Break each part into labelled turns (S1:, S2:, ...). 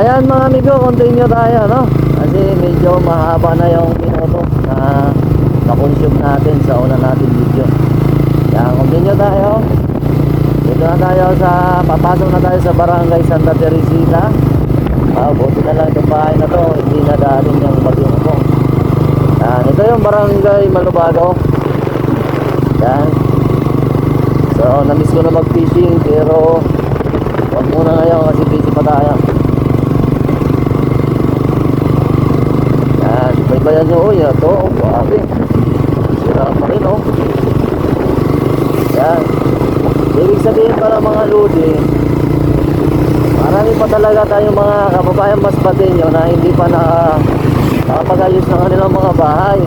S1: Ayan mga amigo, continue tayo, no? Kasi medyo mahaba na yung minuto na na-consume natin sa una natin video. Kaya continue tayo. Dito na tayo sa, papasok na tayo sa Barangay Santa Teresita. Buti na lang itong bahay na to, hindi na daanin yung bagyong ko. Yan, ito yung Barangay Malubago. Yan. So, namiss ko na mag-fishing pero wag muna ngayon kasi busy pa tayo. Yan, baybayan nyo. Uy, ito, grabe. Sira pa rin, oh. Yan. Ibig sabihin para mga lodi, marami pa talaga tayong mga kababayan mas patinyo na hindi pa nakapag-ayos ng kanilang mga bahay.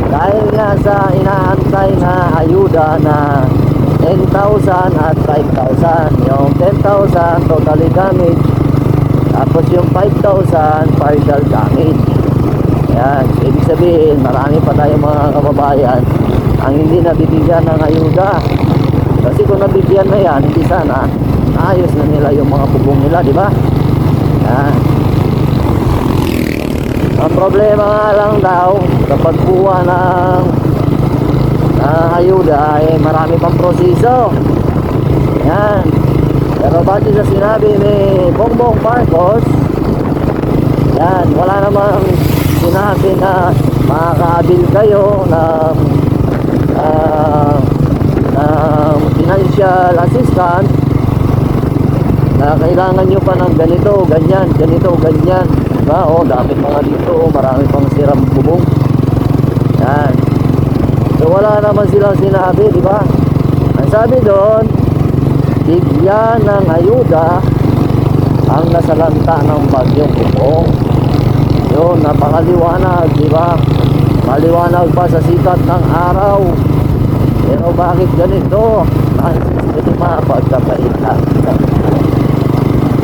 S1: Dahil nga sa inaantay na ayuda na 10,000 at 5,000. Yung 10,000 totally damage, tapos yung 5,000 partial damage. Yan, ibig sabihin marami pa tayong mga kababayan ang hindi nabibigyan ng ayuda. Kasi kung nabibigyan na yan, hindi sana ayos na nila yung mga bubong nila, di ba? Yan. Ang problema nga lang daw kapag kuha ng ayuda ay marami pang proseso. Yan. Pero base sa sinabi ni Bongbong Marcos, yan, wala namang sinabi na makakaabil kayo ng financial assistance na kailangan nyo pa ng ganito, ganyan, ganito, ganyan, diba? O, dami pa nga dito, marami pang sirang bubong. Yan. So wala naman silang sinabi, diba? Ang sabi doon, bigyan ng ayuda ang nasalanta ng bagyong bubong. Yun, napakaliwanag, diba? Maliwanag pa sa sikat ng araw. Pero bakit ganito? Hindi mapagkapaitan.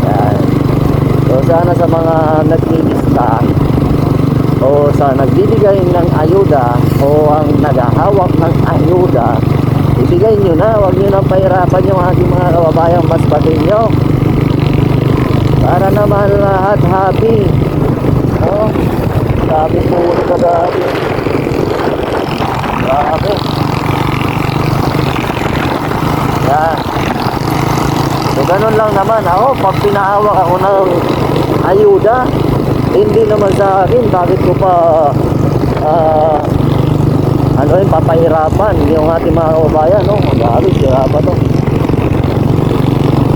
S1: Yan. So sana sa mga naglilista o sa nagbibigay ng ayuda o ang naghahawak ng ayuda, ibigay nyo na. Huwag nyo nang pahirapan yung ating mga kababayang mas patinyo. Para naman lahat happy. Oh, sabi po na dati. Grabe. Yan. So ganun lang naman ako. Pag pinahawak ako ng ayuda, hindi naman sa akin bakit ko pa papahirapan yung ating mga kababayan, no? Grabe, sira pa to.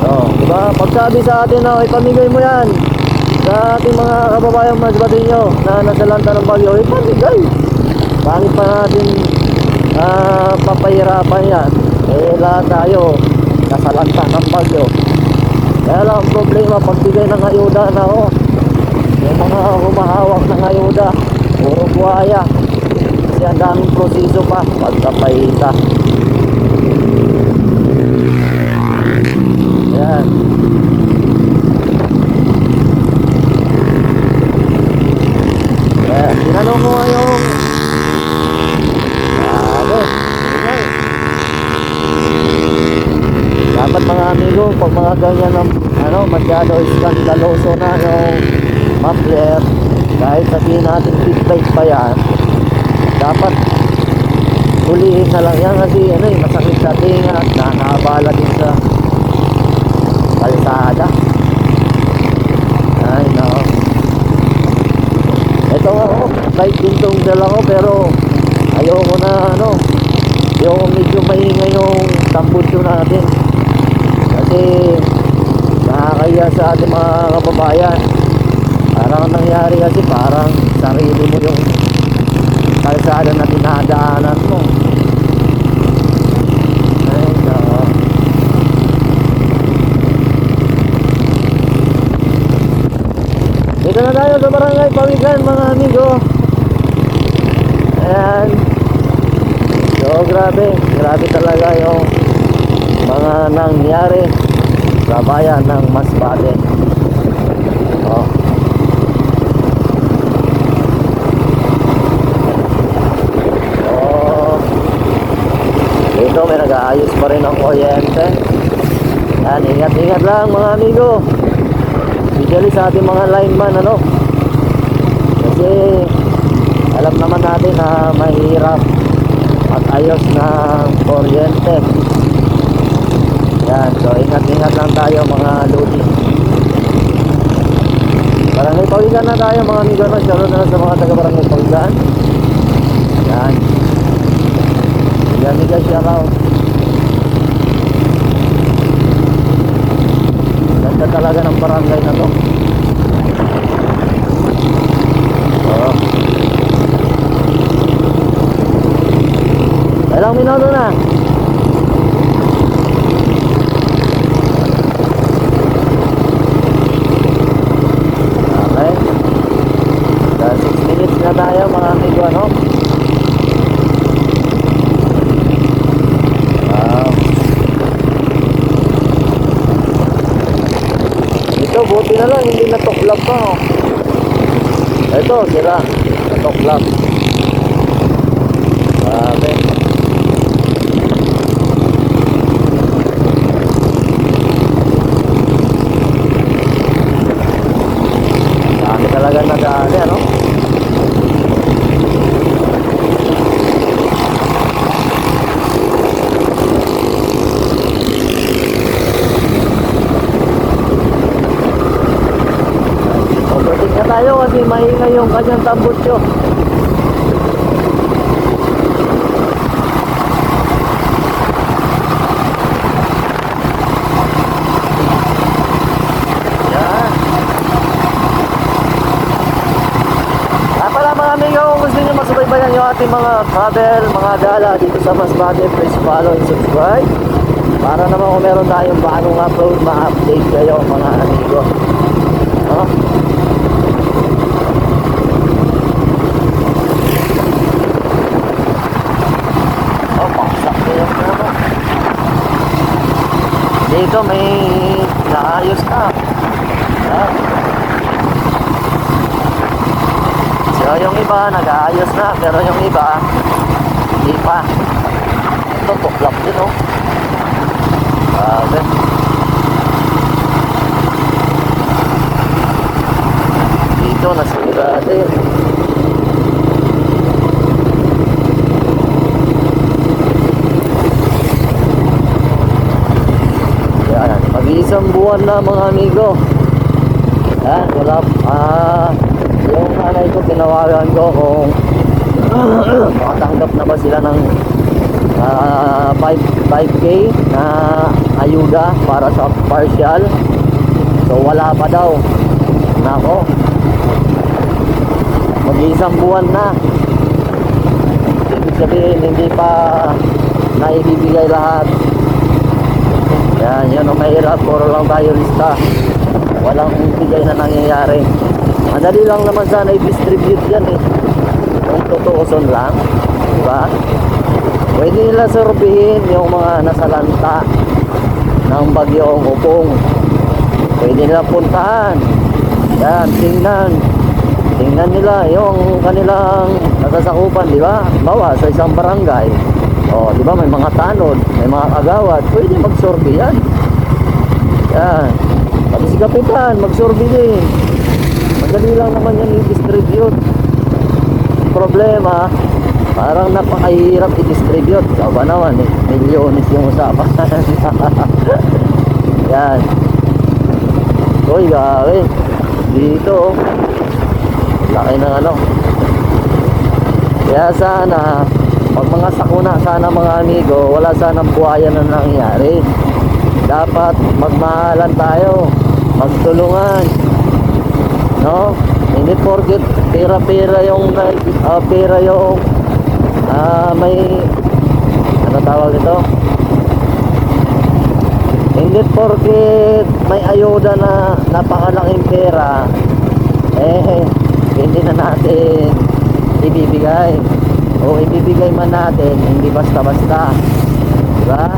S1: So, diba? Pagsabi sa atin na ipamigay mo yan sa ating mga kababayan mas batinyo na nasalanta ng bagyo, ipamigay. Bakit pa natin papahirapan yan? Eh, lahat tayo nasalanta ng bagyo. Kaya lang ang problema, pagbigay ng ayuda na yung mga humahawak ng ayuda, puro buhaya. Kasi ang daming proseso pa pagkapahita. Yan. Yan. Tinanong ko yung dapat mga amigo, pag mga ganyan ng masyado skandaloso na yung muffler, kahit sabihin natin feedback pa yan, dapat hulihin na lang yan kasi masakit sa tinga at nakakabala din sa kalsada. Ay no, ito nga kahit dintong dala ko pero ayoko na ayoko medyo maingay yung tambutso natin kasi nakakaya sa ating mga kababayan. Parang nangyari kasi parang sarili mo yung kalsada na dinadaanan mo. Ay no. Dito na tayo sa Barangay Pawikan mga amigo. Ayan. So grabe talaga yung mga nangyari sa bayan ng Masbate. Dito may nag-aayos pa rin ang kuryente. Yan, ingat-ingat lang mga amigo. especially sa ating mga lineman, ano, kasi alam naman natin na mahirap at ayos na kuryente. Yan, so ingat-ingat lang tayo mga lodi. Barangay Pawigan na tayo mga amigo, no? Shoutout na lang sa mga taga Barangay Pawigan. Yan, yan shoutout. Ganda talaga ng barangay na to. Oh. Ilang minuto na? Okay. Dahil 6 minutes na tayo mga amigo, ano? Wow. Ito, buti na lang, hindi natuklap pa, oh. Ito, sira. Natuklap. Okay. Dami talaga nag-aani, ano? Overtake na tayo kasi maingay yung kanyang tambutso. Yan. Pala mga amigo, kung gusto nyo masubaybayan yung ating mga travel, mga gala dito sa Masbate, please follow and subscribe para naman kung meron tayong bagong upload, ma-update kayo mga amigo. No? Oh, paksak kayo naman. Dito may naayos na. Yan. So yung iba nag-aayos na, pero yung iba hindi pa. Ito tuklap din, oh. Grabe. Dito nasira din. Yan, mag-iisang buwan na mga amigo. Yan, wala yung nanay ko, tinawagan ko kung makatanggap na ba sila ng 5K na ayuda para sa partial. So wala pa daw. Nako, mag-iisang buwan na. Ibig sabihin hindi pa naibibigay lahat. Yan, yun ang mahirap. Puro lang tayo lista, walang bigay na nangyayari. Madali lang naman sana i-distribute yan, eh, kung tutuuson lang, diba? Pwede nila sorbihin yung mga nasalanta ng bagyong Upong. Pwede nila puntahan. Yan, tingnan nila yung kanilang nasasakupan, diba? Bawa sa isang barangay, o diba, may mga tanod, may mga kagawad, pwede magsorbi yan. Yan, pati si kapitan magsorbi din. Madali lang naman yan i-distribute. Problema, parang napakahirap i-distribute. Aba naman, eh, milyones yung usapan. Yan. Uy, gawe. Dito, laki ng ano. Kaya sana, pag mga sakuna sana mga amigo, wala sanang buhayan na nangyayari. Dapat magmahalan tayo, magtulungan, no? Hindi porket pera-pera yung pera yung may ano tawag ito, hindi porket may ayuda na napakalaking pera, hindi na natin ibibigay, o ibibigay man natin hindi basta-basta, diba?